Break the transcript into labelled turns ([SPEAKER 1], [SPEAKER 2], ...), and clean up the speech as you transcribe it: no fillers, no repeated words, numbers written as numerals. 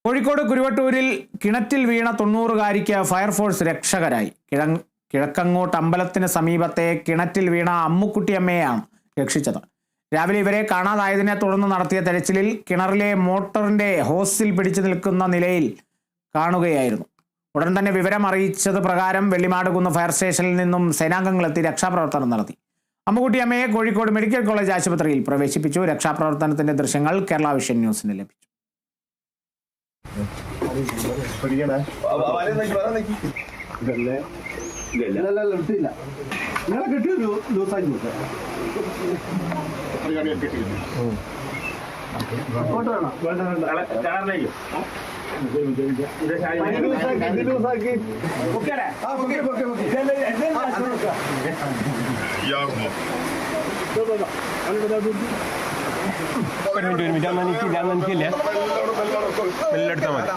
[SPEAKER 1] കോഴിക്കോട് കുരുവട്ടൂരിൽ കിണറ്റിൽ വീണ 90-കാരിക്ക് ഫയർഫോഴ്സ് രക്ഷകരായി. കിഴക്കങ്ങോട്ട് അമ്പലത്തിന് സമീപത്തെ കിണറ്റിൽ വീണ അമ്മുക്കുട്ടിയമ്മയെയാണ് രക്ഷിച്ചത്. രാവിലെ ഇവരെ കാണാതായതിനെ തുടർന്ന് നടത്തിയ തെരച്ചിലിൽ കിണറിലെ മോട്ടറിന്റെ ഹോസിൽ പിടിച്ചു നിൽക്കുന്ന നിലയിൽ കാണുകയായിരുന്നു. ഉടൻ തന്നെ വിവരം അറിയിച്ചത് പ്രകാരം വെള്ളിമാടുകുന്ന് ഫയർ സ്റ്റേഷനിൽ നിന്നും സേനാംഗങ്ങളെത്തി രക്ഷാപ്രവർത്തനം നടത്തി. അമ്മുക്കുട്ടിയമ്മയെ കോഴിക്കോട് മെഡിക്കൽ കോളേജ് ആശുപത്രിയിൽ പ്രവേശിപ്പിച്ചു. രക്ഷാപ്രവർത്തനത്തിന്റെ ദൃശ്യങ്ങൾ കേരള വിഷൻ ന്യൂസിന് ലഭിച്ചു.
[SPEAKER 2] ഒരു മിനിറ്റ് ഞാൻ നനയ്ക്കില്ല, മെല്ലെടുത്താൽ മതി.